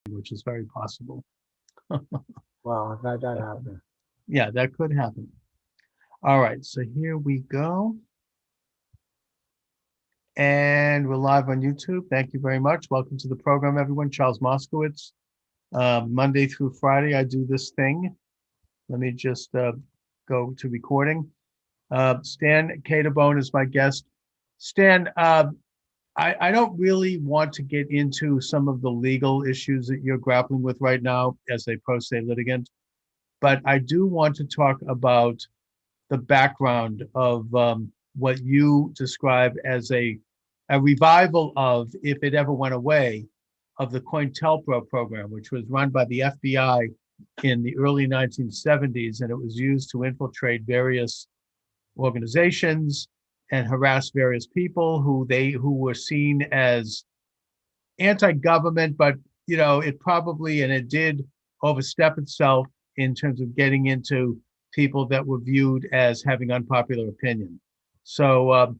which is very possible. Well, that happened. Yeah, that could happen. All right, so here we go. And we're live on YouTube. Thank you very much. Welcome to the program, everyone. Charles Moscowitz. Monday through Friday, I do this thing. Let me just go to recording. Stan Caterbone is my guest. Stan, I don't really want to get into some of the legal issues that you're grappling with right now as a pro se litigant, but I do want to talk about the background of what you describe as a revival of, if it ever went away, of the Cointelpro program, which was run by the FBI in the early 1970s, and it was used to infiltrate various organizations and harass various people who were seen as anti-government, but it probably, and it did overstep itself in terms of getting into people that were viewed as having unpopular opinion. So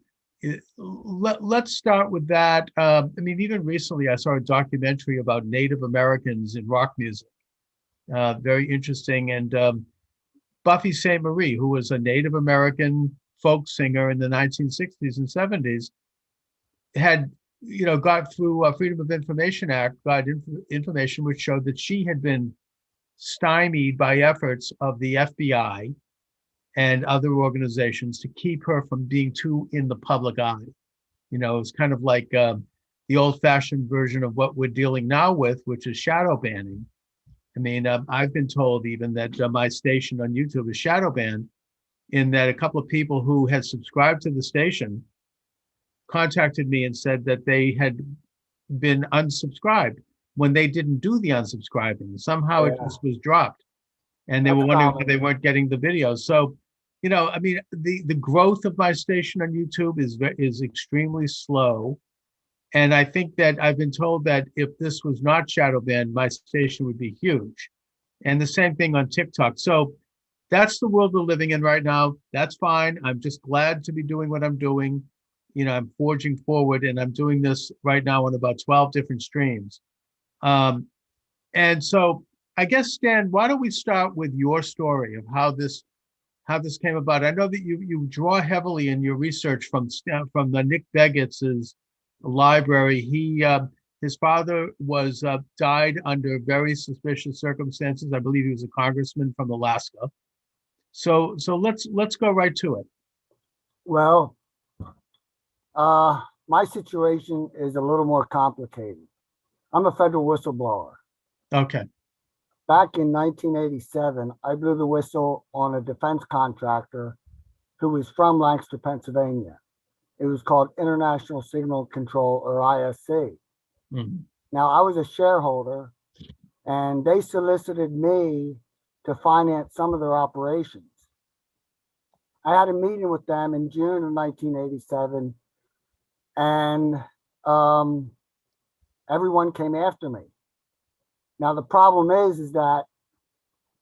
let's start with that. I mean, even recently I saw a documentary about Native Americans in rock music. Very interesting. And Buffy Sainte-Marie, who was a Native American folk singer in the 1960s and 70s, had got through Freedom of Information Act, got information which showed that she had been stymied by efforts of the FBI and other organizations to keep her from being too in the public eye. It's kind of like the old-fashioned version of what we're dealing now with, which is shadow banning. I mean, I've been told even that my station on YouTube is shadow banned, in that a couple of people who had subscribed to the station contacted me and said that they had been unsubscribed when they didn't do the unsubscribing. Somehow it just was dropped, and they were wondering why they weren't getting the videos. So, I mean, the growth of my station on YouTube is extremely slow. And I think that I've been told that if this was not shadow banned, my station would be huge. And the same thing on TikTok. So that's the world we're living in right now. That's fine. I'm just glad to be doing what I'm doing. I'm forging forward, and I'm doing this right now on about 12 different streams. And so I guess, Stan, why don't we start with your story of how this came about? I know that you draw heavily in your research from the Nick Beggitz's library. His father was died under very suspicious circumstances. I believe he was a congressman from Alaska. So let's go right to it. Well, my situation is a little more complicated. I'm a federal whistleblower. Okay. Back in 1987, I blew the whistle on a defense contractor who was from Lancaster, Pennsylvania. It was called International Signal Control, or ISC. Mm-hmm. Now, I was a shareholder, and they solicited me to finance some of their operations. I had a meeting with them in June of 1987, and everyone came after me. Now, the problem is that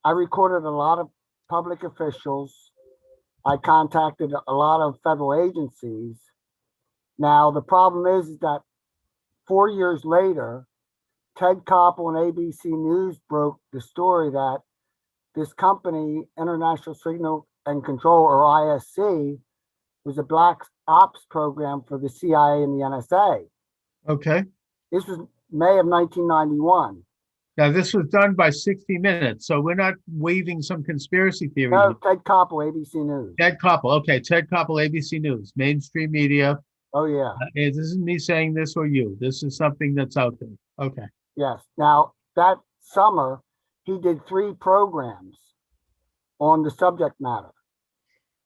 I recorded a lot of public officials. I contacted a lot of federal agencies. Now, the problem is that 4 years later, Ted Koppel and ABC News broke the story that this company, International Signal and Control, or ISC, was a black ops program for the CIA and the NSA. Okay. This was May of 1991. Now, this was done by 60 Minutes, so we're not waving some conspiracy theory. No, Ted Koppel, ABC News. Ted Koppel. Okay, Ted Koppel, ABC News, mainstream media. Oh, yeah. This isn't me saying this or you. This is something that's out there. Okay. Yes. Now, that summer, he did 3 programs on the subject matter.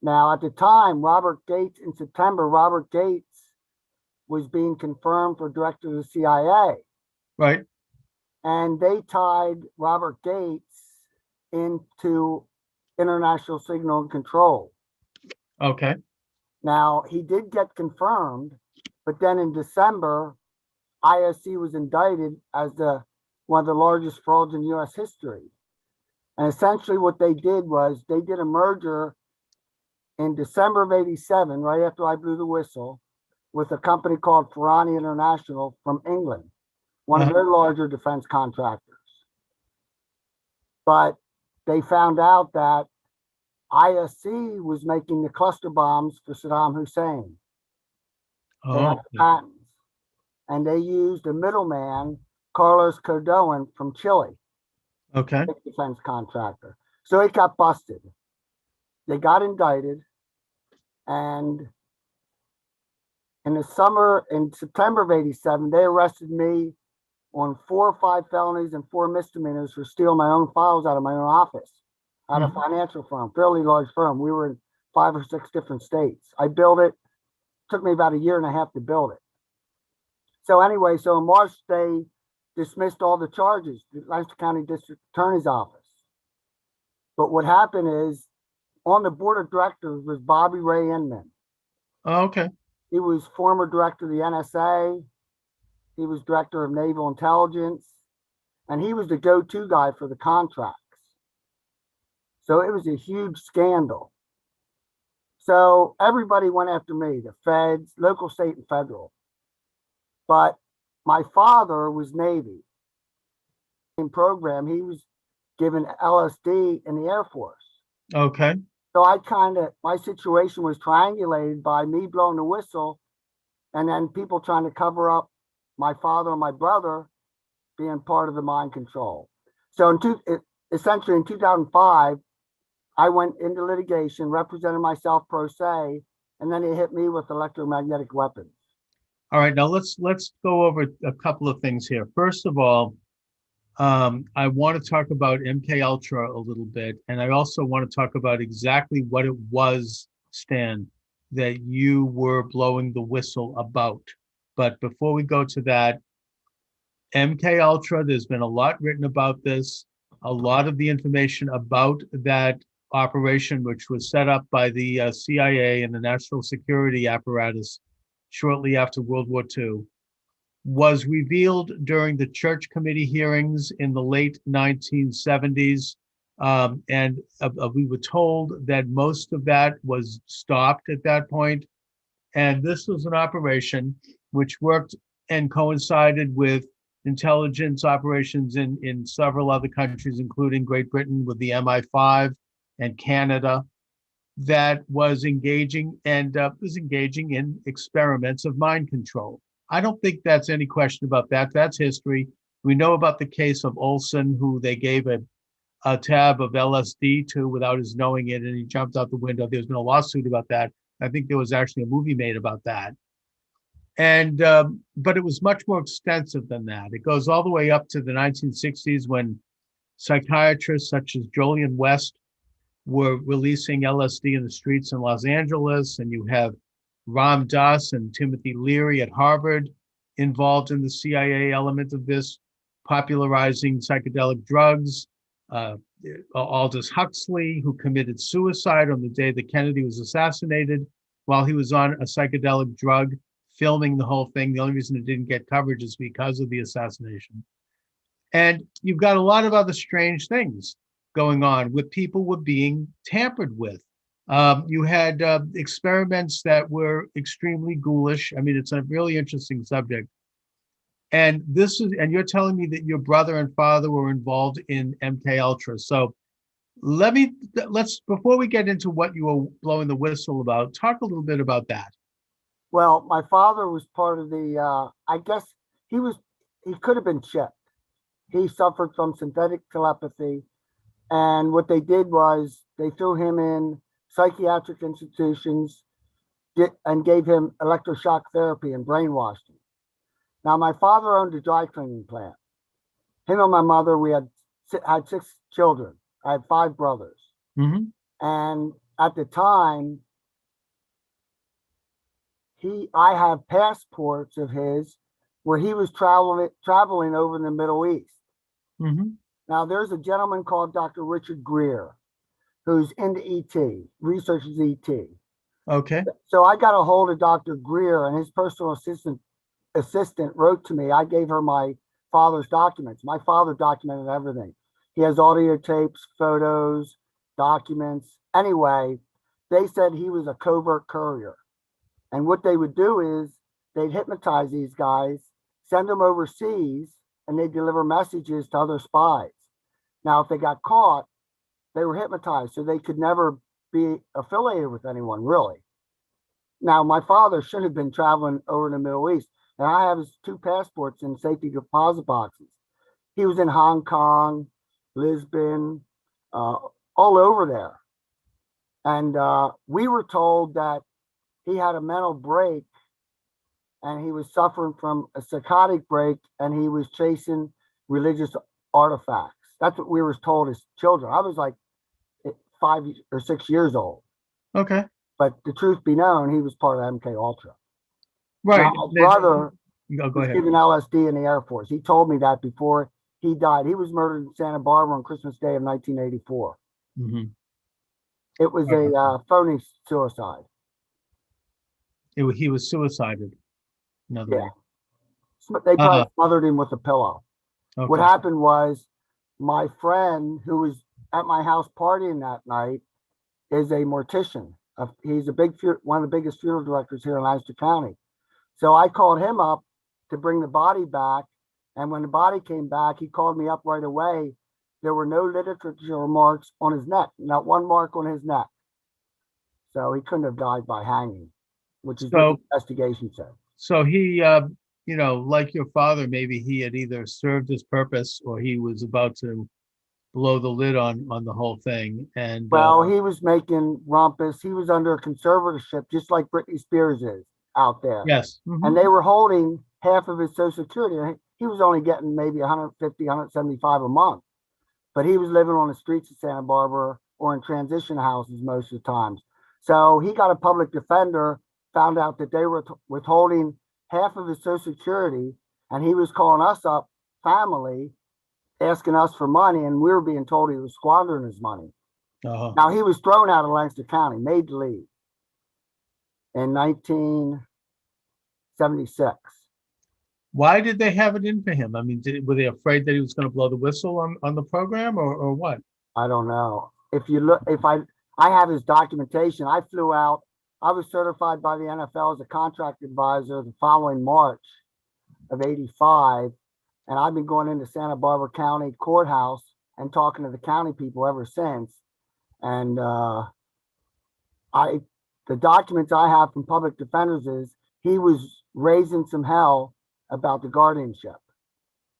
Now, at the time, in September, Robert Gates was being confirmed for director of the CIA. Right. And they tied Robert Gates into International Signal and Control. Okay. Now, he did get confirmed, but then in December, ISC was indicted as one of the largest frauds in U.S. history. And essentially what they did was they did a merger in December of 87, right after I blew the whistle, with a company called Ferrani International from England. one of Uh-huh. their larger defense contractors. But they found out that ISC was making the cluster bombs for Saddam Hussein. They had Oh, the patents, and they used a middleman, Carlos Caterbone from Chile, okay. big defense contractor. So it got busted. They got indicted, and in September of '87, they arrested me on 4 or 5 felonies and 4 misdemeanors for stealing my own files out of my own office, at a Mhm. financial firm, fairly large firm. We were in 5 or 6 different states. I built it. Took me about a year and a half to build it. So anyway, so in March, they dismissed all the charges, the Lancaster County District Attorney's Office. But what happened is, on the board of directors was Bobby Ray Inman. Oh, okay. He was former director of the NSA. He was director of naval intelligence, and he was the go-to guy for the contracts. So it was a huge scandal. So everybody went after me, the feds, local, state, and federal. But my father was Navy. In program, he was given LSD in the Air Force. Okay. So my situation was triangulated by me blowing the whistle, and then people trying to cover up my father and my brother being part of the mind control. So essentially in 2005, I went into litigation, represented myself pro se, and then it hit me with electromagnetic weapons. All right. Now let's go over a couple of things here. First of all, I want to talk about MK Ultra a little bit, and I also want to talk about exactly what it was, Stan, that you were blowing the whistle about. But before we go to that, MK Ultra, there's been a lot written about this. A lot of the information about that operation, which was set up by the CIA and the national security apparatus shortly after World War II, was revealed during the church committee hearings in the late 1970s. And we were told that most of that was stopped at that point. And this was an operation which worked and coincided with intelligence operations in several other countries, including Great Britain with the MI5 and Canada, that was engaging in experiments of mind control. I don't think that's any question about that. That's history. We know about the case of Olson, who they gave a tab of LSD to without his knowing it, and he jumped out the window. There's been a lawsuit about that. I think there was actually a movie made about that. And but it was much more extensive than that. It goes all the way up to the 1960s when psychiatrists such as Jolyon West were releasing LSD in the streets in Los Angeles, and you have Ram Dass and Timothy Leary at Harvard involved in the CIA element of this, popularizing psychedelic drugs. Uh, Aldous Huxley, who committed suicide on the day that Kennedy was assassinated while he was on a psychedelic drug, filming the whole thing. The only reason it didn't get coverage is because of the assassination. And you've got a lot of other strange things going on with people were being tampered with. You had experiments that were extremely ghoulish. I mean, it's a really interesting subject. And you're telling me that your brother and father were involved in MK Ultra. So let's before we get into what you were blowing the whistle about, talk a little bit about that. Well, my father was part of I guess he could have been chipped. He suffered from synthetic telepathy. And what they did was they threw him in psychiatric institutions and gave him electroshock therapy and brainwashed him. Now, my father owned a dry cleaning plant. Him and my mother, we had 6 children. I had 5 brothers. Mm-hmm. And at the time, I have passports of his where he was traveling over in the Middle East. Mm-hmm. Now, there's a gentleman called Dr. Richard Greer who's into ET, researches ET. Okay. So I got a hold of Dr. Greer, and his personal assistant wrote to me. I gave her my father's documents. My father documented everything. He has audio tapes, photos, documents. Anyway, they said he was a covert courier. And what they would do is they'd hypnotize these guys send them overseas, and they deliver messages to other spies. Now, if they got caught, they were hypnotized, so they could never be affiliated with anyone, really. Now, my father should have been traveling over in the Middle East, and I have his 2 passports in safety deposit boxes. He was in Hong Kong, Lisbon, all over there. And we were told that he had a mental break and he was suffering from a psychotic break and he was chasing religious artifacts. That's what we were told as children. I was like 5 or 6 years old. Okay. But the truth be known, he was part of MK Ultra. Right. Now, my brother Go was ahead. given LSD in the Air Force. He told me that before he died. He was murdered in Santa Barbara on Christmas Day of 1984. Mm-hmm. It was a phony suicide. He was suicided. In other Yeah. words. They probably smothered him with a pillow. Okay. What happened was my friend who was at my house partying that night is a mortician. He's one of the biggest funeral directors here in Lancaster County. So I called him up to bring the body back. And when the body came back, he called me up right away. There were no literature marks on his neck, not one mark on his neck. So he couldn't have died by hanging, which is what the investigation said. So he, like your father, maybe he had either served his purpose or he was about to blow the lid on the whole thing. And well, he was making rumpus. He was under conservatorship, just like Britney Spears is out there. Yes. Mm-hmm. And they were holding half of his Social Security. He was only getting maybe 150, 175 a month. But he was living on the streets of Santa Barbara or in transition houses most of the times. So he got a public defender, found out that they were withholding half of his Social Security, and he was calling us up, family, asking us for money, and we were being told he was squandering his money. Uh-huh. Now, he was thrown out of Lancaster County, made to leave in 1976. Why did they have it in for him? I mean, were they afraid that he was going to blow the whistle on the program or what? I don't know. If you look, I have his documentation. I flew out. I was certified by the NFL as a contract advisor the following March of '85. And I've been going into Santa Barbara County Courthouse and talking to the county people ever since. And the documents I have from public defenders is he was raising some hell about the guardianship,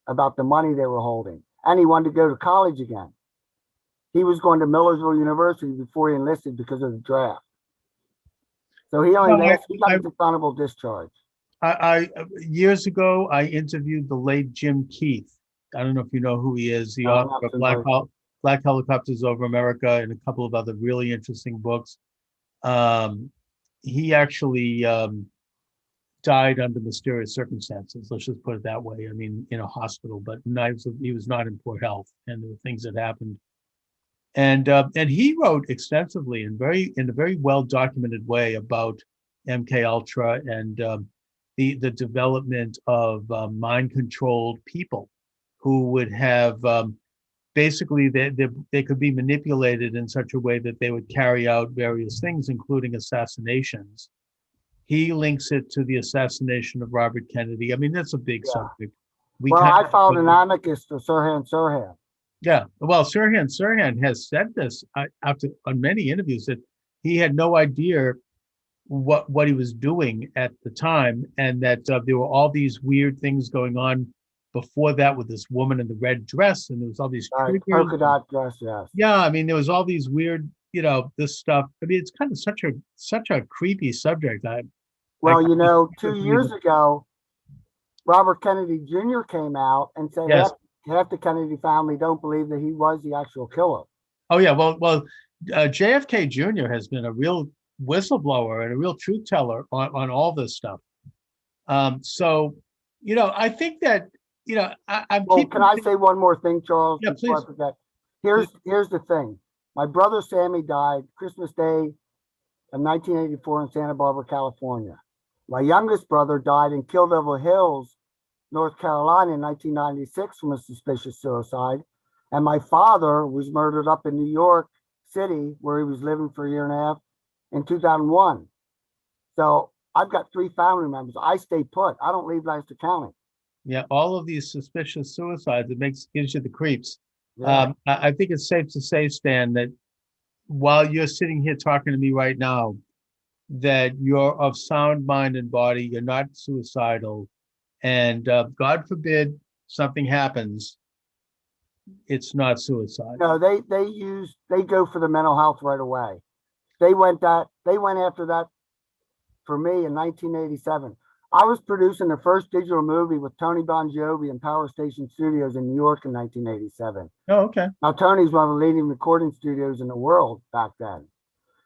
about the money they were holding. And he wanted to go to college again. He was going to Millersville University before he enlisted because of the draft. So he only got a dishonorable discharge. I years ago, I interviewed the late Jim Keith. I don't know if you know who he is. The author of Black Helicopters Over America and a couple of other really interesting books. He actually died under mysterious circumstances. Let's just put it that way. I mean, in a hospital, but he was not in poor health, and there were things that happened. And he wrote extensively in a very well documented way about MK Ultra and the development of mind controlled people who would have basically they could be manipulated in such a way that they would carry out various things, including assassinations. He links it to the assassination of Robert Kennedy. I mean, that's a big subject. I filed an amicus for Sirhan Sirhan. Yeah, well, Sirhan has said this on many interviews that he had no idea what he was doing at the time, and that there were all these weird things going on before that with this woman in the red dress, and there was all these polka dot dress, yes. Yeah, I mean, there was all these weird, this stuff. I mean, it's kind of such a creepy subject. 2 years ago, Robert Kennedy Jr. came out and said half the Kennedy family don't believe that he was the actual killer. Oh yeah, well, JFK Jr. has been a real whistleblower and a real truth teller on all this stuff. So, I think that, can I say one more thing, Charles? Yeah, please. Here's the thing. My brother Sammy died Christmas Day of 1984 in Santa Barbara, California. My youngest brother died in Kill Devil Hills, North Carolina in 1996 from a suspicious suicide. And my father was murdered up in New York City, where he was living for a year and a half, in 2001. So I've got 3 family members. I stay put. I don't leave Lancaster County. Yeah, all of these suspicious suicides, gives you the creeps. Yeah. I think it's safe to say, Stan, that while you're sitting here talking to me right now, that you're of sound mind and body, you're not suicidal, and God forbid something happens, it's not suicide. No, they go for the mental health right away. They went after that for me in 1987. I was producing the first digital movie with Tony Bongiovi in Power Station Studios in New York in 1987. Oh, okay. Now Tony's one of the leading recording studios in the world back then.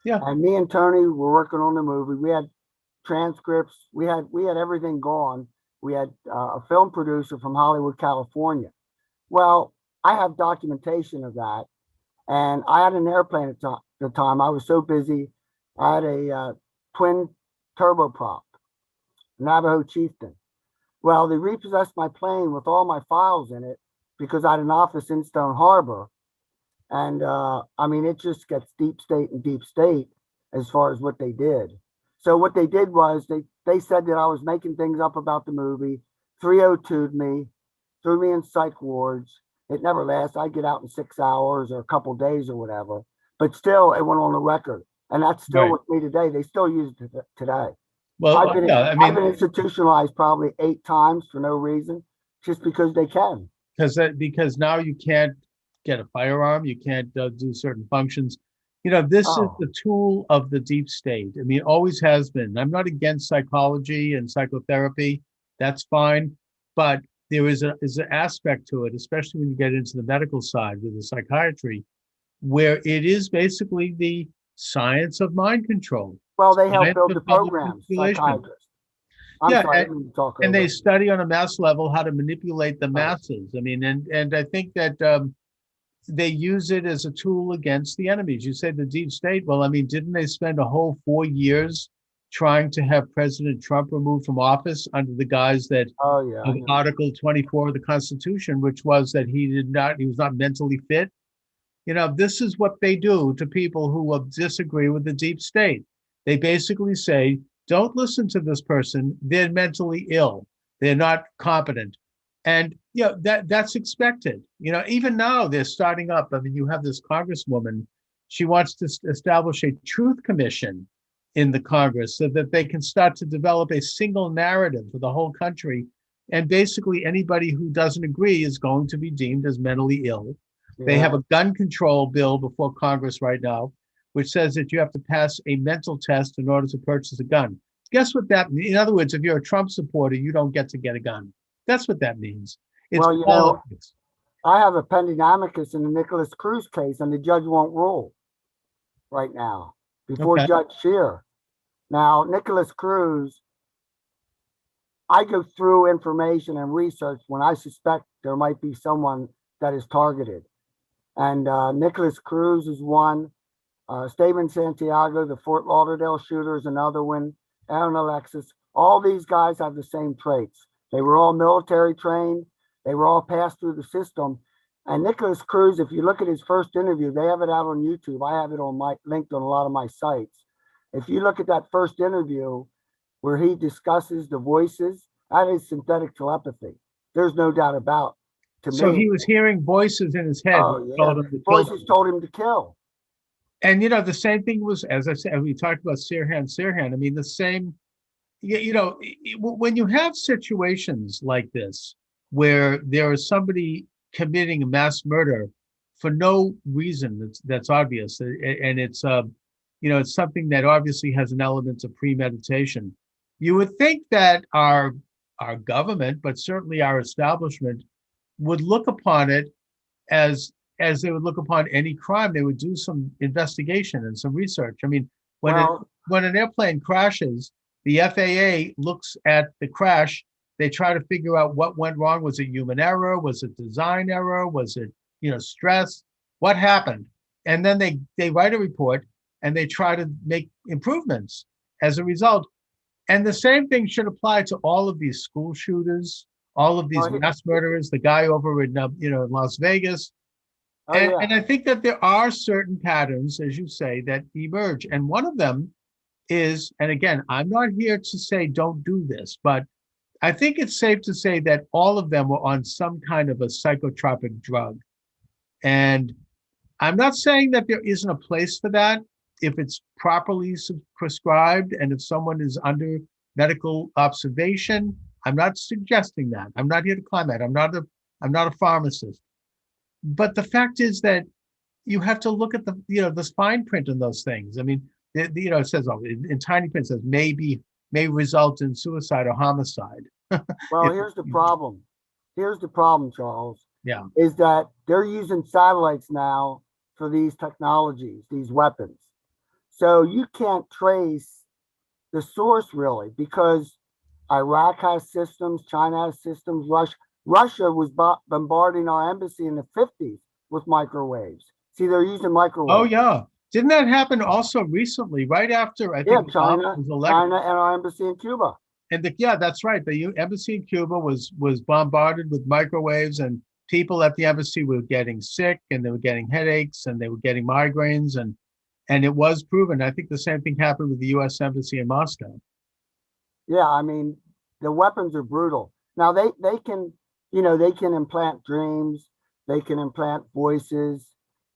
Yeah. And me and Tony were working on the movie. We had transcripts. We had everything going. We had a film producer from Hollywood, California. Well, I have documentation of that, and I had an airplane at the time. I was so busy. I had a twin turboprop, Navajo Chieftain. Well, they repossessed my plane with all my files in it because I had an office in Stone Harbor. And I mean, it just gets deep state and deep state as far as what they did. So what they did was they said that I was making things up about the movie, 302'd me, threw me in psych wards. It never lasts. I get out in 6 hours or a couple days or whatever. But still, it went on the record. And that's still Right. with me today. They still use it today. Well, yeah, I I've been mean, institutionalized probably 8 times for no reason, just because they can. because now you can't get a firearm, you can't do certain functions. You know, this is Oh, the tool of the deep state. I mean, always has been. I'm not against psychology and psychotherapy. That's fine, but there is an aspect to it, especially when you get into the medical side with the psychiatry, where it is basically the science of mind control, well, they help science build of the public programs, manipulation. psychiatrists. I'm Yeah, sorry, I didn't mean to talk and over they you. study on a mass level how to manipulate the Right. masses. I mean, and I think that they use it as a tool against the enemies. You say the deep state. Well, I mean, didn't they spend a whole 4 years trying to have President Trump removed from office under the guise that Oh, yeah, I of know. Article 24 of the Constitution, which was that he was not mentally fit. You know, this is what they do to people who disagree with the deep state. They basically say, don't listen to this person. They're mentally ill. They're not competent. And you know, that's expected. You know, even now they're starting up. I mean, you have this congresswoman. She wants to establish a truth commission in the Congress so that they can start to develop a single narrative for the whole country. And basically, anybody who doesn't agree is going to be deemed as mentally ill. They have Yeah. a gun control bill before Congress right now, which says that you have to pass a mental test in order to purchase a gun. Guess what that means? In other words, if you're a Trump supporter, you don't get to get a gun. That's what that means. It's Well, politics. I have a pending amicus in the Nicholas Cruz case, and the judge won't rule right now before Okay. Judge Shear. Now, Nicholas Cruz, I go through information and research when I suspect there might be someone that is targeted. And Nicholas Cruz is one. Steven Santiago, the Fort Lauderdale shooter, is another one. Aaron Alexis. All these guys have the same traits. They were all military trained. They were all passed through the system. And Nicholas Cruz, if you look at his first interview, they have it out on YouTube. I have it on my linked on a lot of my sites. If you look at that first interview where he discusses the voices, that is synthetic telepathy. There's no doubt about to So me. he was hearing voices in his head which Oh yeah, told him to kill voices people. told him to kill. And you know, the same thing was, as I said, we talked about Sirhan. I mean, the same. You know, when you have situations like this where there is somebody committing a mass murder for no reason that's obvious, and it's you know, it's something that obviously has an element of premeditation. You would think that our government, but certainly our establishment, would look upon it as they would look upon any crime. They would do some investigation and some research. I mean, Well, when an airplane crashes, the FAA looks at the crash. They try to figure out what went wrong. Was it human error? Was it design error? Was it, you know, stress? What happened? And then they write a report and they try to make improvements as a result. And the same thing should apply to all of these school shooters, all of these oh, mass murderers, the guy over in you know, in Las Vegas. oh yeah. And I think that there are certain patterns, as you say, that emerge. And one of them is, and again, I'm not here to say don't do this, but I think it's safe to say that all of them were on some kind of a psychotropic drug. And I'm not saying that there isn't a place for that if it's properly prescribed and if someone is under medical observation. I'm not suggesting that. I'm not here to climb that. I'm not a pharmacist. But the fact is that you have to look at the fine print in those things. I mean, it says in tiny print, it says may result in suicide or homicide. Well, here's the problem. Here's the problem, Charles. Yeah. Is that they're using satellites now for these technologies, these weapons. So you can't trace the source really, because Iraq has systems, China has systems, Russia was bombarding our embassy in the 50s with microwaves. See, they're using microwaves. Oh yeah. Didn't that happen also recently, right after I think China was elected? China and our embassy in Cuba. And that's right. The embassy in Cuba was bombarded with microwaves, and people at the embassy were getting sick, and they were getting headaches, and they were getting migraines, and it was proven. I think the same thing happened with the U.S. embassy in Moscow. Yeah, I mean, the weapons are brutal. Now they can, they can implant dreams, they can implant voices,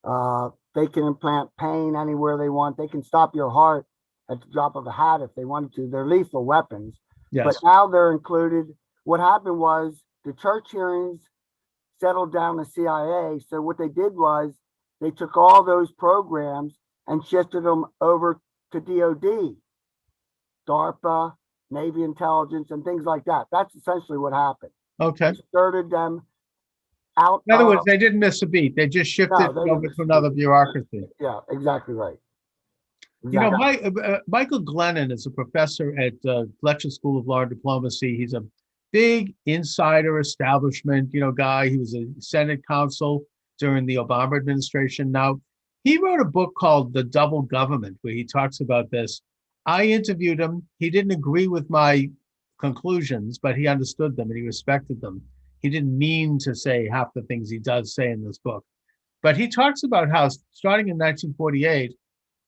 they can implant pain anywhere they want. They can stop your heart at the drop of a hat if they wanted to. They're lethal weapons. Yes. But now they're included. What happened was the church hearings settled down the CIA. So what they did was they took all those programs and shifted them over to DOD, DARPA, Navy intelligence, and things like that. That's essentially what happened. Okay. They started them out. In other words, they didn't miss a beat. They just shifted over to another bureaucracy. Yeah, exactly right. Michael Glennon is a professor at Fletcher School of Law and Diplomacy. He's a big insider establishment, guy. He was a Senate counsel during the Obama administration. Now, he wrote a book called The Double Government, where he talks about this. I interviewed him. He didn't agree with my conclusions, but he understood them and he respected them. He didn't mean to say half the things he does say in this book. But he talks about how starting in 1948,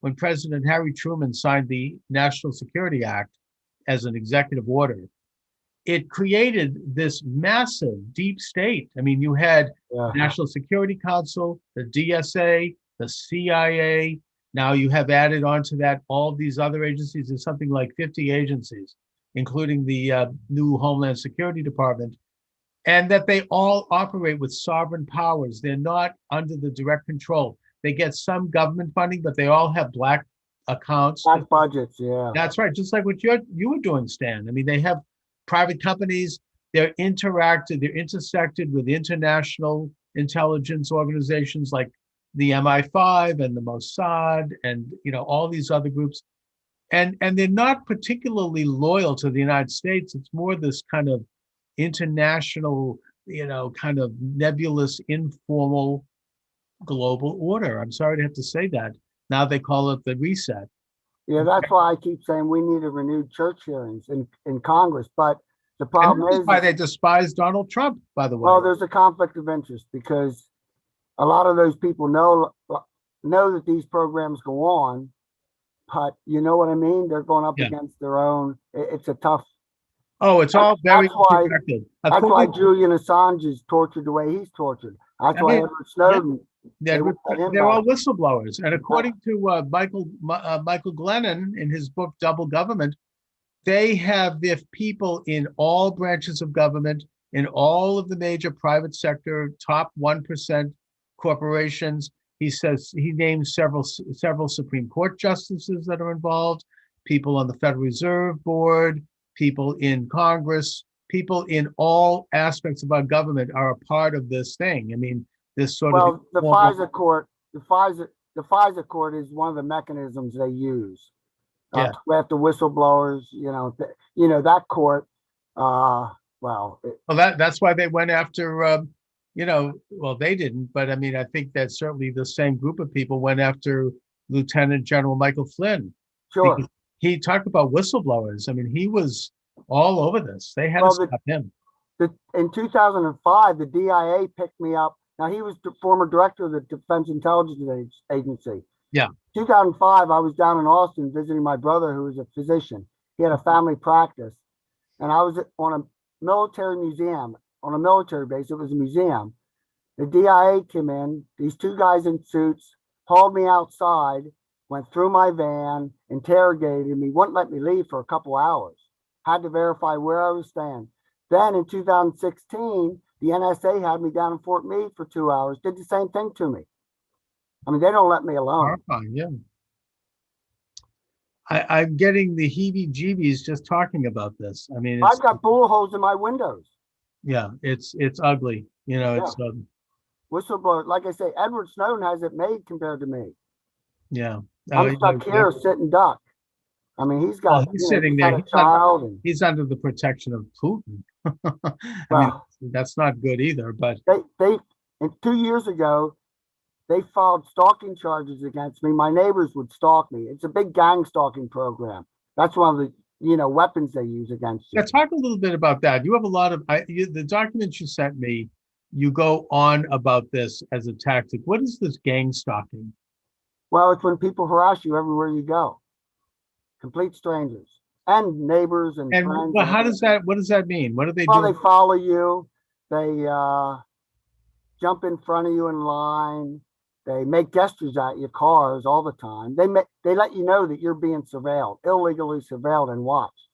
when President Harry Truman signed the National Security Act as an executive order, it created this massive deep state. I mean, you had the National Security Council, the DSA, the CIA. Now you have added onto that all of these other agencies. There's something like 50 agencies, including the new Homeland Security Department, and that they all operate with sovereign powers. They're not under the direct control. They get some government funding, but they all have black accounts. Black budgets, yeah. That's right. Just like what you were doing, Stan. I mean, they have private companies. They're intersected with international intelligence organizations like the MI5 and the Mossad and all these other groups. And they're not particularly loyal to the United States. It's more this kind of international, kind of nebulous, informal global order. I'm sorry to have to say that. Now they call it the reset. Yeah, that's why I keep saying we need a renewed church hearings in Congress. But the problem is why they despise Donald Trump, by the way. Well, there's a conflict of interest because a lot of those people know that these programs go on, but you know what I mean? They're going up against their own. It's a tough. Oh, it's all very connected. That's why Julian Assange is tortured the way he's tortured. That's why Edward Snowden. They're all whistleblowers. And according to Michael Glennon in his book, Double Government, they have their people in all branches of government, in all of the major private sector, top 1% corporations. He says he names several Supreme Court justices that are involved, people on the Federal Reserve Board, people in Congress, people in all aspects of our government are a part of this thing. I mean, this sort of the FISA court is one of the mechanisms they use. After whistleblowers, that court. That's why they went after. They didn't, but I mean, I think that certainly the same group of people went after Lieutenant General Michael Flynn. Sure. He talked about whistleblowers. I mean, he was all over this. They had to stop him. In 2005, the DIA picked me up. Now, he was the former director of the Defense Intelligence Agency. Yeah. 2005, I was down in Austin visiting my brother, who was a physician. He had a family practice. And I was on military museum, on a military base. It was a museum. The DIA came in, these two guys in suits, hauled me outside, went through my van, interrogated me, wouldn't let me leave for a couple hours. Had to verify where I was staying. Then in 2016, the NSA had me down in Fort Meade for 2 hours, did the same thing to me. I mean, they don't let me alone. Horrifying, yeah. I'm getting the heebie-jeebies just talking about this. I mean, I've got bullet holes in my windows. yeah, it's ugly. You know, it's Whistleblower, like I say, Edward Snowden has it made compared to me. yeah. I'm stuck here sitting duck. I mean, he's got, he's sitting there. He's under the protection of Putin. I mean, that's not good either. But they and 2 years ago, they filed stalking charges against me. My neighbors would stalk me. It's a big gang stalking program. That's one of the weapons they use against you. Yeah, talk a little bit about that. You have a lot of the documents you sent me. You go on about this as a tactic. What is this gang stalking? Well, it's when people harass you everywhere you go. Complete strangers and neighbors and friends. Well, what does that mean? What do they do? Well, they follow you. They jump in front of you in line. They make gestures at your cars all the time. They let you know that you're being surveilled, illegally surveilled and watched.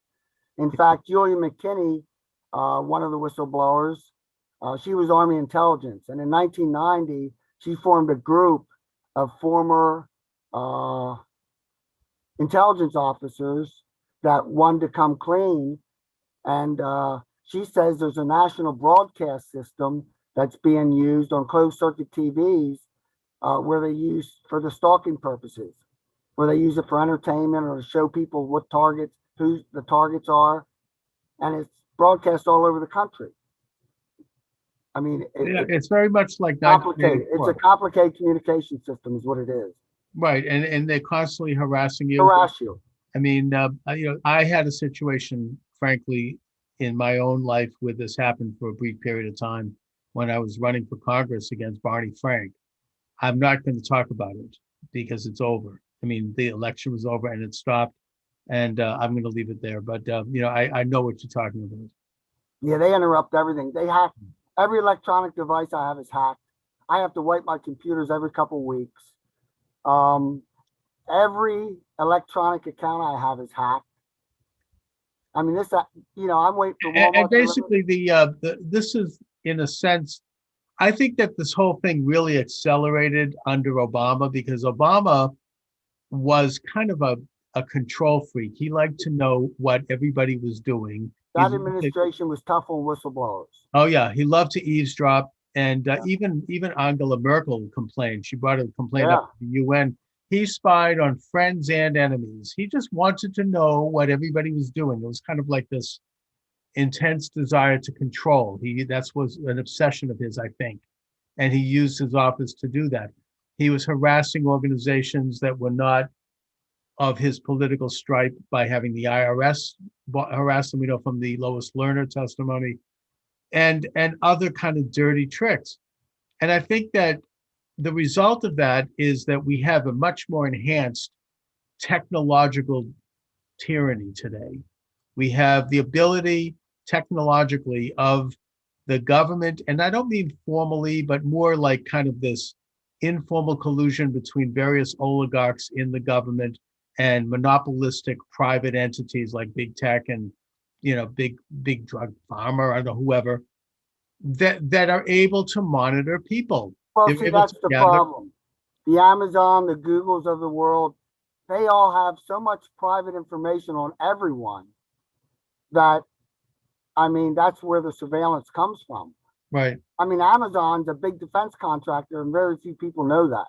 In fact, Julia McKinney, one of the whistleblowers, she was Army intelligence. And in 1990, she formed a group of former intelligence officers that wanted to come clean. And she says there's a national broadcast system that's being used on closed circuit TVs where they use for the stalking purposes, where they use it for entertainment or to show people who the targets are. And it's broadcast all over the country. I mean, it's very much like complicated. It's a complicated communication system is what it is. Right. And they're constantly harassing you. Harass you. I mean, I had a situation, frankly, in my own life where this happened for a brief period of time when I was running for Congress against Barney Frank. I'm not going to talk about it because it's over. I mean, the election was over and it stopped, and I'm going to leave it there. But, I know what you're talking about. Yeah, they interrupt everything. They hack every electronic device I have is hacked. I have to wipe my computers every couple of weeks. Every electronic account I have is hacked. I mean, I'm waiting for Walmart. And basically, this is, in a sense, I think that this whole thing really accelerated under Obama because Obama was kind of a control freak. He liked to know what everybody was doing. That administration was tough on whistleblowers. Oh yeah, he loved to eavesdrop, and even Angela Merkel complained. She brought a complaint up to the UN. He spied on friends and enemies. He just wanted to know what everybody was doing. It was kind of like this intense desire to control. That was an obsession of his, I think, and he used his office to do that. He was harassing organizations that were not of his political stripe by having the IRS harass them, from the Lois Lerner testimony, and other kind of dirty tricks. And I think that the result of that is that we have a much more enhanced technological tyranny today. We have the ability technologically of the government, and I don't mean formally, but more like kind of this informal collusion between various oligarchs in the government and monopolistic private entities like big tech and big drug pharma or whoever that are able to monitor people. Well, see, that's the problem. The Amazon, the Googles of the world, they all have so much private information on everyone that, I mean, that's where the surveillance comes from. Right. I mean, Amazon's a big defense contractor, and very few people know that.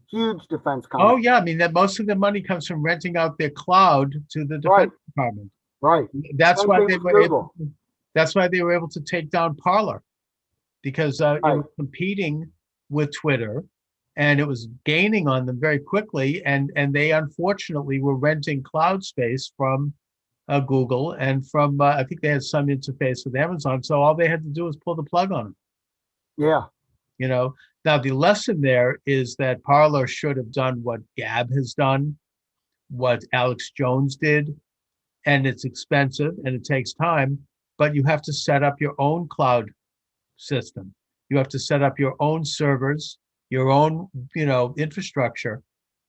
Huge defense contractor. Oh, yeah. I mean, that most of the money comes from renting out their cloud to the Defense Department. Right. That's why they were able to take down Parler, because it was competing with Twitter, and it was gaining on them very quickly. And they unfortunately were renting cloud space from Google and from I think they had some interface with Amazon. So all they had to do was pull the plug on them. Yeah. Now the lesson there is that Parler should have done what Gab has done, what Alex Jones did, and it's expensive and it takes time. but you have to set up your own cloud system. You have to set up your own servers, your own, infrastructure.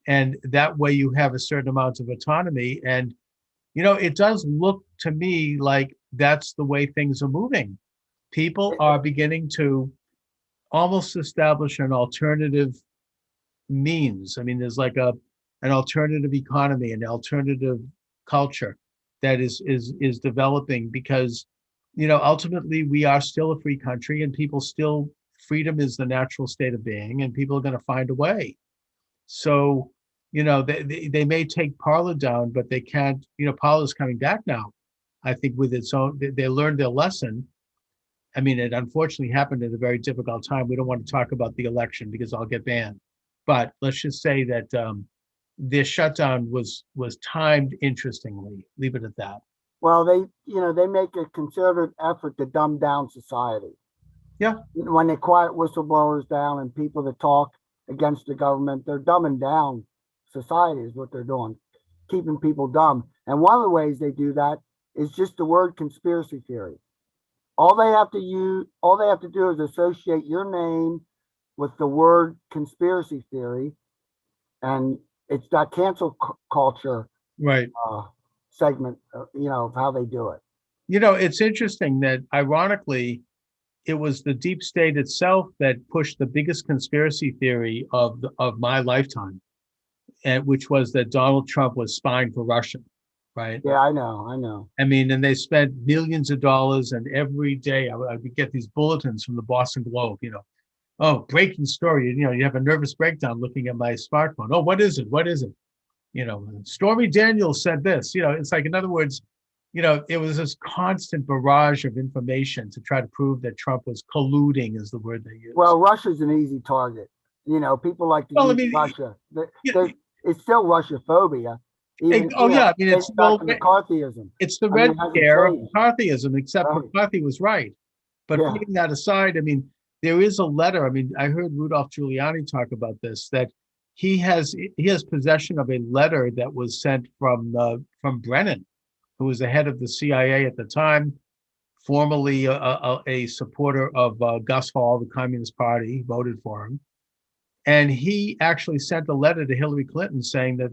And that way you have a certain amount of autonomy. And, it does look to me like that's the way things are moving. People are beginning to almost establish an alternative means. I mean, there's like an alternative economy, an alternative culture that is developing because, ultimately we are still a free country and people still freedom is the natural state of being and people are going to find a way. So, they may take Parler down, but they can't, Parler's coming back now. I think with its own, they learned their lesson. I mean, it unfortunately happened at a very difficult time. We don't want to talk about the election because I'll get banned. But let's just say that their shutdown was timed interestingly. Leave it at that. Well, they make a concerted effort to dumb down society. Yeah. When they quiet whistleblowers down and people that talk against the government, they're dumbing down society is what they're doing, keeping people dumb. And one of the ways they do that is just the word conspiracy theory. All they have to do is associate your name with the word conspiracy theory, and it's that cancel culture Right. segment, of how they do it. It's interesting that ironically, it was the deep state itself that pushed the biggest conspiracy theory of my lifetime, and which was that Donald Trump was spying for Russia, right? Yeah, I know. I mean, and they spent millions of dollars, and every day I would get these bulletins from the Boston Globe, oh, breaking story, you have a nervous breakdown looking at my smartphone. Oh, what is it? What is it? Stormy Daniels said this, it's like, in other words, it was this constant barrage of information to try to prove that Trump was colluding is the word they use. Well, Russia's an easy target. People like to use Russia. It's still Russia-phobia. It's McCarthyism. It's the red scare of changed. McCarthyism, except Right. McCarthy was right. But Yeah. putting that aside, I mean, there is a letter. I mean, I heard Rudolph Giuliani talk about this, that he has possession of a letter that was sent from Brennan, who was the head of the CIA at the time, formerly a supporter of Gus Hall, the Communist Party. He voted for him. And he actually sent a letter to Hillary Clinton saying that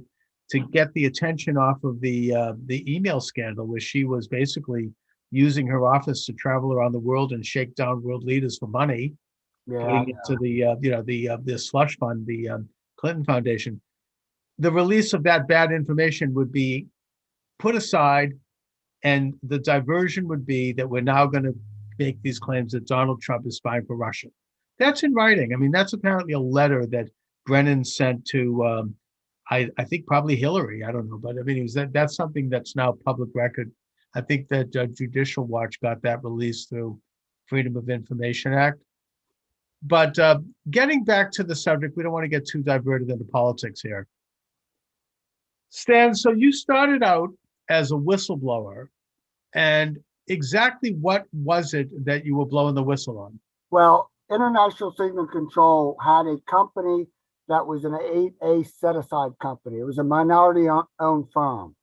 to get the attention off of the email scandal, where she was basically using her office to travel around the world and shake down world leaders for money, putting it to the slush fund, the Clinton Foundation. The release of that bad information would be put aside, and the diversion would be that we're now going to make these claims that Donald Trump is spying for Russia. That's in writing. I mean, that's apparently a letter that Brennan sent to, I think probably Hillary. I don't know, but I mean, that's something that's now public record. I think that Judicial Watch got that released through Freedom of Information Act. But getting back to the subject, we don't want to get too diverted into politics here. Stan, so you started out as a whistleblower, and exactly what was it that you were blowing the whistle on? Well, International Signal Control had a company that was an 8A set-aside company. It was a minority-owned firm.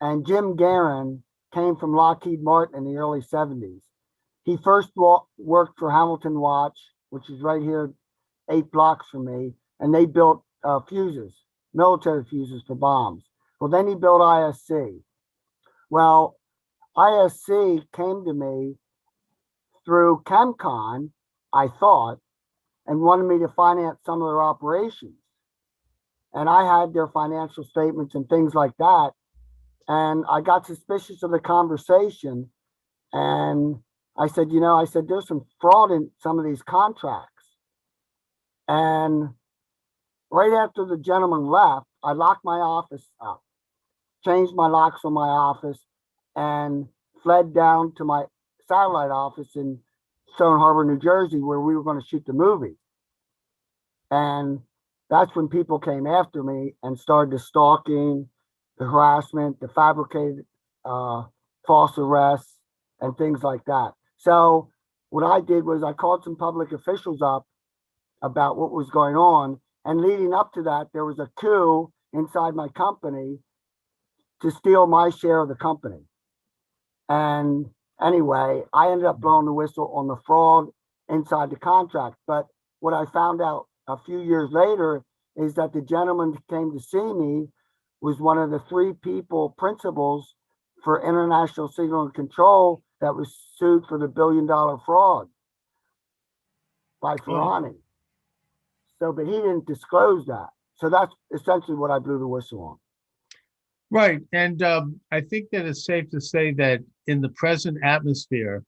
And Jim Guerin came from Lockheed Martin in the early 70s. He first worked for Hamilton Watch, which is right here 8 blocks from me, and they built fuses, military fuses for bombs. Well, then he built ISC. Well, ISC came to me through ChemCon, I thought, and wanted me to finance some of their operations. And I had their financial statements and things like that. And I got suspicious of the conversation. And I said, there's some fraud in some of these contracts. And right after the gentleman left, I locked my office up, changed my locks on my office, and fled down to my satellite office in Stone Harbor, New Jersey, where we were going to shoot the movie. And that's when people came after me and started the stalking, the harassment, the fabricated false arrests, and things like that. So what I did was I called some public officials up about what was going on. And leading up to that, there was a coup inside my company to steal my share of the company. And Anyway, I ended up blowing the whistle on the fraud inside the contract. But what I found out a few years later is that the gentleman that came to see me was one of the 3 principals for International Signal and Control that was sued for the $1 billion fraud by Ferrani. So, but he didn't disclose that. So that's essentially what I blew the whistle on. Right. And I think that it's safe to say that in the present atmosphere,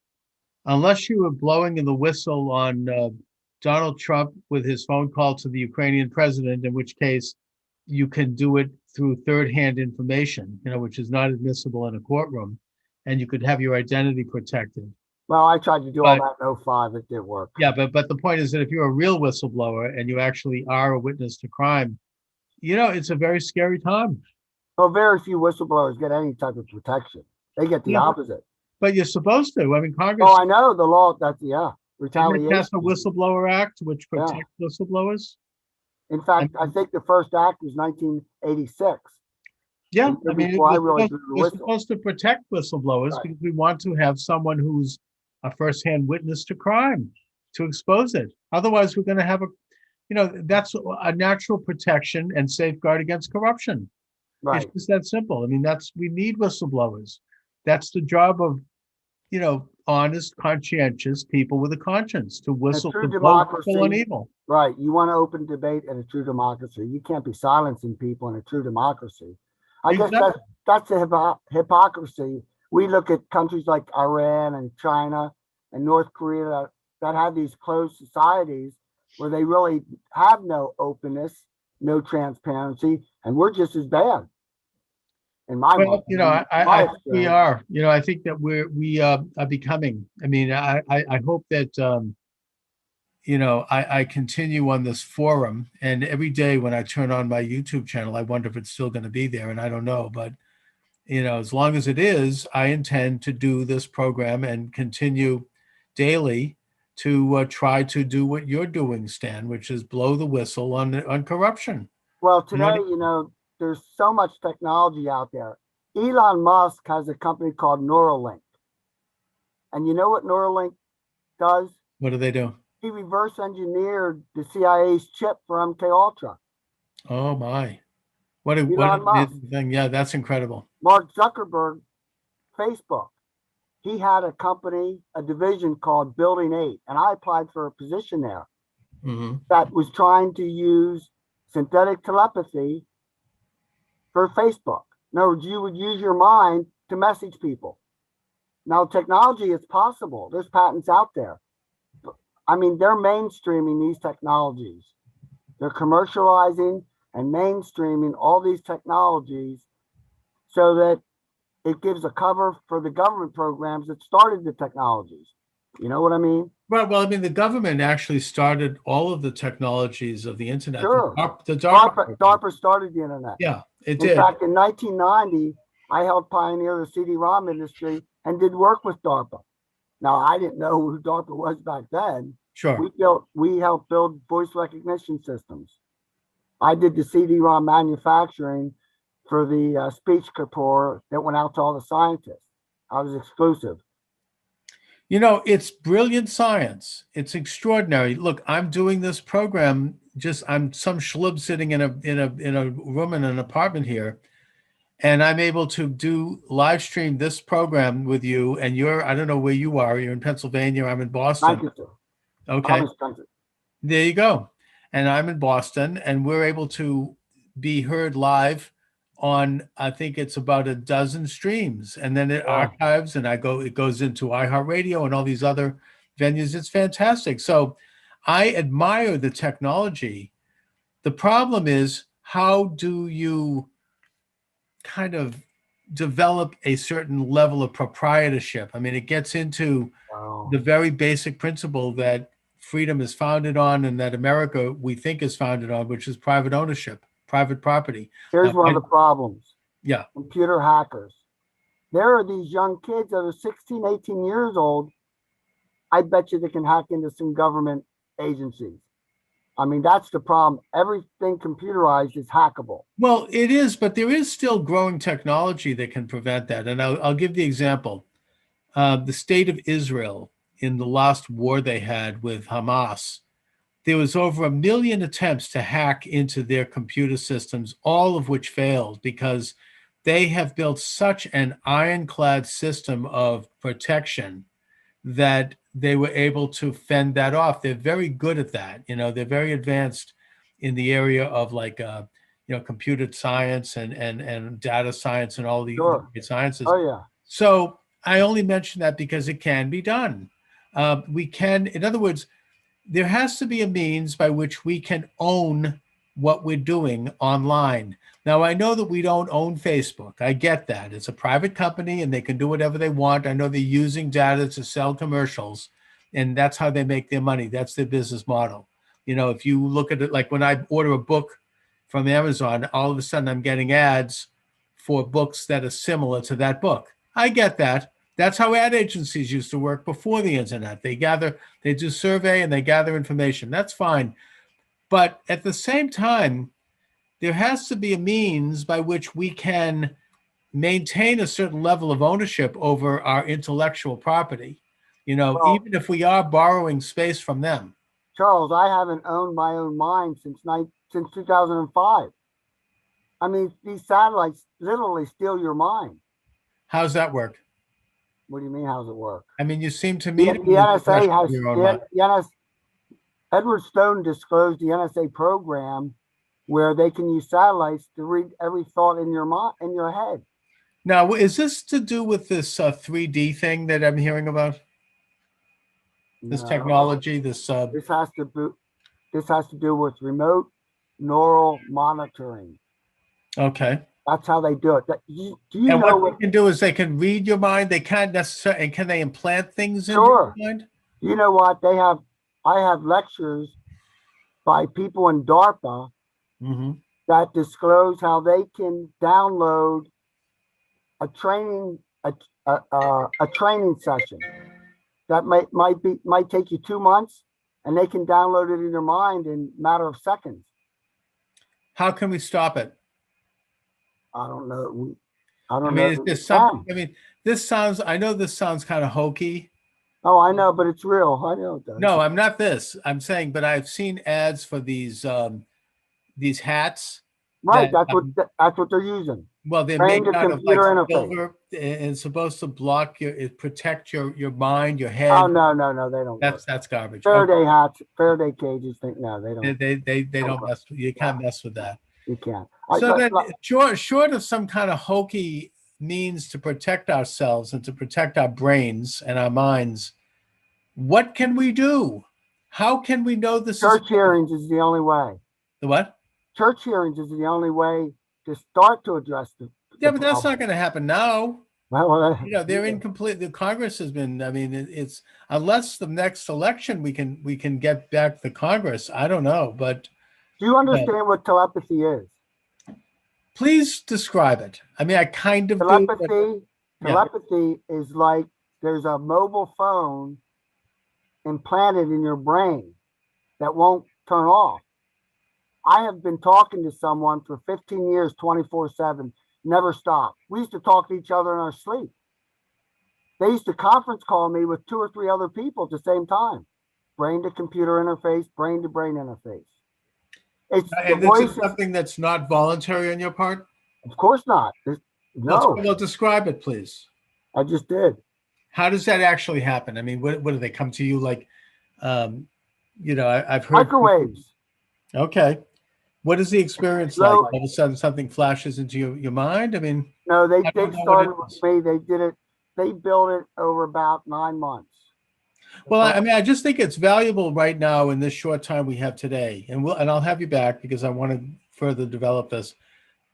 unless you were blowing in the whistle on Donald Trump with his phone call to the Ukrainian president, in which case you can do it through third-hand information, which is not admissible in a courtroom, and you could have your identity protected. Well, I tried to do all that in 05. It didn't work. Yeah, but the point is that if you're a real whistleblower and you actually are a witness to crime, it's a very scary time. Well, very few whistleblowers get any type of protection. They get the opposite. But you're supposed to. I mean, Congress. Oh, I know the law. Retaliation. Passed the Whistleblower Act, which protects whistleblowers. In fact, I think the first act was 1986. Yeah, I mean, we're supposed to protect whistleblowers because we want to have someone who's a firsthand witness to crime to expose it. Otherwise, we're going to have that's a natural protection and safeguard against corruption. Right. It's just that simple. I mean, we need whistleblowers. That's the job of, honest, conscientious people with a conscience to whistle on evil. Right. You want an open debate in a true democracy. You can't be silencing people in a true democracy. I guess that's the hypocrisy. We look at countries like Iran and China and North Korea that have these closed societies where they really have no openness, no transparency, and we're just as bad. In my mind, we are. I think that we are becoming. I mean, I hope that I continue on this forum, and every day when I turn on my YouTube channel, I wonder if it's still going to be there, and I don't know. But as long as it is, I intend to do this program and continue daily to try to do what you're doing, Stan, which is blow the whistle on corruption. Well, today, there's so much technology out there. Elon Musk has a company called Neuralink. And you know what Neuralink does? What do they do? He reverse engineered the CIA's chip for MK Ultra. Oh my. What a thing. Yeah, that's incredible. Mark Zuckerberg, Facebook. He had a company, a division called Building 8, and I applied for a position there that was trying to use synthetic telepathy for Facebook. In other words, you would use your mind to message people. Now, technology is possible. There's patents out there. I mean, they're mainstreaming these technologies. They're commercializing and mainstreaming all these technologies so that it gives a cover for the government programs that started the technologies. You know what I mean? Well, I mean, the government actually started all of the technologies of the internet. Sure. The DARPA started the internet. Yeah, it did. In fact, in 1990, I helped pioneer the CD-ROM industry and did work with DARPA. Now, I didn't know who DARPA was back then. Sure. We helped build voice recognition systems. I did the CD-ROM manufacturing for the speech rapport that went out to all the scientists. I was exclusive. It's brilliant science. It's extraordinary. Look, I'm doing this program. I'm some schlub sitting in a room in an apartment here, and I'm able to do live stream this program with you. And I don't know where you are. You're in Pennsylvania. I'm in Boston. Thank you, sir. Okay. There you go. And I'm in Boston, and we're able to be heard live on, I think it's about a dozen streams, and then it archives, and it goes into iHeartRadio and all these other venues. It's fantastic. So I admire the technology. The problem is, how do you kind of develop a certain level of proprietorship? I mean, it gets into the very basic principle that freedom is founded on, and that America, we think, is founded on, which is private ownership, private property. Here's one of the problems. Yeah. Computer hackers. There are these young kids that are 16, 18 years old. I bet you they can hack into some government agencies. I mean, that's the problem. Everything computerized is hackable. Well, it is, but there is still growing technology that can prevent that. And I'll give the example. the state of Israel in the last war they had with Hamas, there was over 1 million attempts to hack into their computer systems, all of which failed because they have built such an ironclad system of protection that they were able to fend that off. They're very good at that. They're very advanced in the area of like, computer science and data science and all the Sure. sciences. Oh, yeah. So I only mention that because it can be done. We can, in other words, there has to be a means by which we can own what we're doing online. Now, I know that we don't own Facebook. I get that. It's a private company and they can do whatever they want. I know they're using data to sell commercials, and that's how they make their money. That's their business model. If you look at it, like when I order a book from Amazon, all of a sudden I'm getting ads for books that are similar to that book. I get that. That's how ad agencies used to work before the internet. They do survey and they gather information. That's fine. But at the same time, there has to be a means by which we can maintain a certain level of ownership over our intellectual property, Well, even if we are borrowing space from them. Charles, I haven't owned my own mind since 2005. I mean, these satellites literally steal your mind. How's that work? What do you mean? How's it work? I mean, you seem to The, me the to be NSA has your own mind. Edward Stone disclosed the NSA program where they can use satellites to read every thought in your mind, in your head. Now, is this to do with this 3D thing that I'm hearing about? This No, technology, this this has to do with remote neural monitoring. okay. That's how they do it. Do you And know what they can do is they can read your mind. They can't necessarily, and can they implant things into Sure. your mind? You know what they have? I have lectures by people in DARPA Mm-hmm. that disclose how they can download a training a training session that might take you 2 months, and they can download it in your mind in a matter of seconds. How can we stop it? I don't know. I mean, is there something? I mean, I know this sounds kind of hokey. Oh, I know, but it's real. I know it does. No, I'm not this. I'm saying, but I've seen ads for these hats. Right, that's what they're using. Well, they're Brain made to out of like computer interface. silver and it's supposed to protect your mind, your Oh head. no, they don't. That's garbage. Faraday hats, Faraday cages. No, they don't. They don't mess. You can't mess with that. You can't. So that short of some kind of hokey means to protect ourselves and to protect our brains and our minds, what can we do? How can we know this? Church hearings is the only way. The what? Church hearings is the only way to start to address the Yeah, but that's not going to happen now. Well, they're incomplete. The Congress has been. I mean, it's unless the next election we can get back the Congress. I don't know, but do you understand what telepathy is? Please describe it. I mean, I kind of telepathy. do. Telepathy is like there's a mobile phone implanted in your brain that won't turn off. I have been talking to someone for 15 years, 24/7, never stop. We used to talk to each other in our sleep. They used to conference call me with 2 or 3 other people at the same time. Brain to computer interface, brain to brain interface. And this is something that's not voluntary on your part? Of course not. No. Well, describe it, please. I just did. How does that actually happen? I mean, what do they come to you like? I've heard microwaves. Okay. What is the experience like? All of a sudden something flashes into your mind? I mean, no, they started with me. They did it. They built it over about 9 months. Well, I mean, I just think it's valuable right now in this short time we have today, and I'll have you back because I want to further develop this,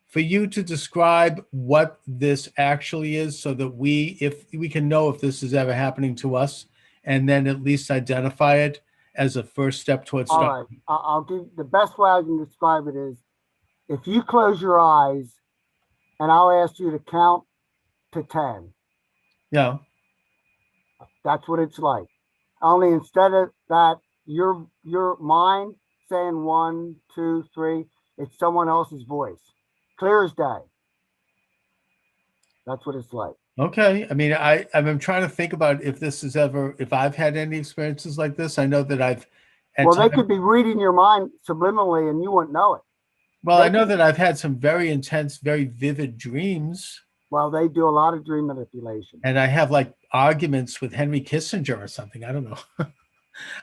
for you to describe what this actually is, so that if we can know if this is ever happening to us, and then at least identify it as a first step towards. All right, I'll give the best way I can describe it is, if you close your eyes, and I'll ask you to count to 10. Yeah, that's what it's like. Only instead of that, your mind saying 1, 2, 3, it's someone else's voice, clear as day. That's what it's like. Okay. I mean, I've been trying to think about if I've had any experiences like this. I know that I've at Well, they times, could be reading your mind subliminally and you wouldn't know it. well, I They know could, that I've had some very intense, very vivid dreams, well, they do a lot of dream manipulation. and I have like arguments with Henry Kissinger or something. I don't know.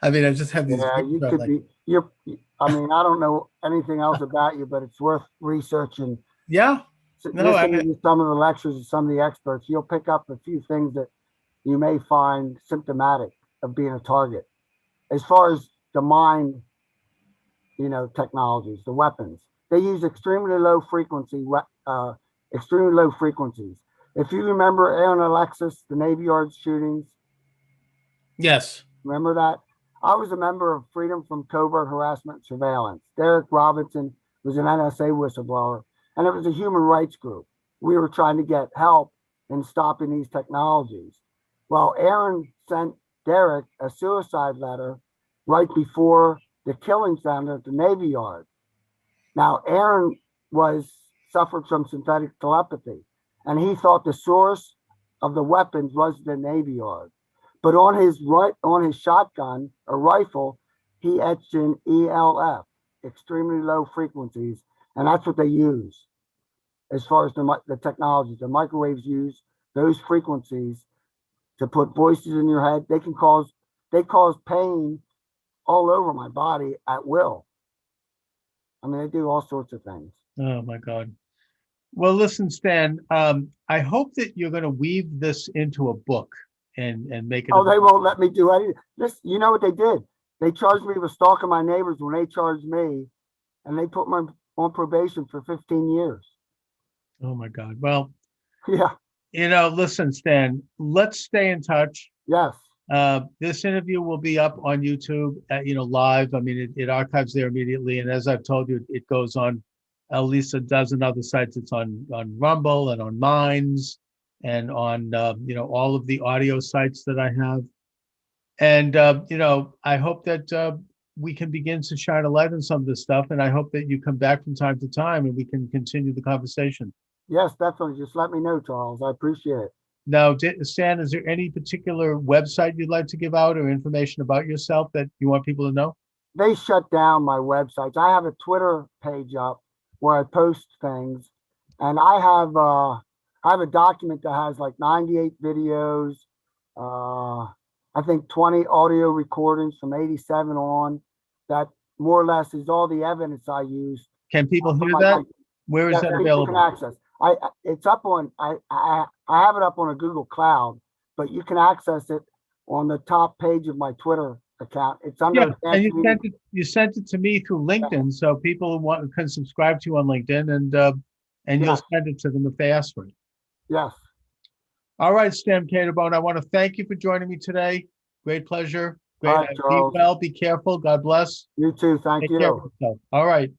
I mean, I just have these Yeah, dreams you where I'm could like, be, I mean, I don't know anything else about you, but it's worth researching. yeah, no, Listening to some of the lectures of some of the experts, you'll pick up a few things that you may find symptomatic of being a target. As far as the mind, technologies, the weapons, they use extremely low frequencies. If you remember Aaron Alexis, the Navy Yard shootings, yes. remember that? I was a member of Freedom from Covert Harassment Surveillance. Derek Robinson was an NSA whistleblower, and it was a human rights group. We were trying to get help in stopping these technologies. Well, Aaron sent Derek a suicide letter right before the killings down at the Navy Yard. Now, Aaron was suffered from synthetic telepathy, and he thought the source of the weapons was the Navy Yard. But on his shotgun or rifle, he etched in ELF, extremely low frequencies, and that's what they use as far as the technologies. The microwaves use those frequencies to put voices in your head. They cause pain all over my body at will. I mean, they do all sorts of things. Oh my God. Well, listen, Stan, I hope that you're going to weave this into a book and make it. Oh, they won't let me do anything. This, you know what they did? They charged me with stalking my neighbors when they charged me, and they put me on probation for 15 years. Oh my God. Well, Yeah. listen, Stan, let's stay in touch. Yes. This interview will be up on YouTube, live. I mean, it archives there immediately. And as I've told you, it goes on at least a dozen other sites. It's on Rumble and on Minds and on, all of the audio sites that I have. And, I hope that we can begin to shine a light on some of this stuff. And I hope that you come back from time to time and we can continue the conversation. Yes, definitely. Just let me know, Charles. I appreciate it. Now, Stan, is there any particular website you'd like to give out or information about yourself that you want people to know? They shut down my websites. I have a Twitter page up where I post things, and I have a document that has like 98 videos, I think 20 audio recordings from 87 on. That more or less is all the evidence I used. Can people hear that? Where is that People available? can access. It's up on I have it up on a Google Cloud, but you can access it on the top page of my Twitter account. It's under Yeah, and you sent it to me through LinkedIn, so people can subscribe to you on LinkedIn, and you'll send it to them if they ask for it. Yes. All right, Stan Caterbone, I want to thank you for joining me today. Great pleasure. Great. All right, Be Charles. well. Be careful. God bless. You too. Thank Take you. care of yourself. All right.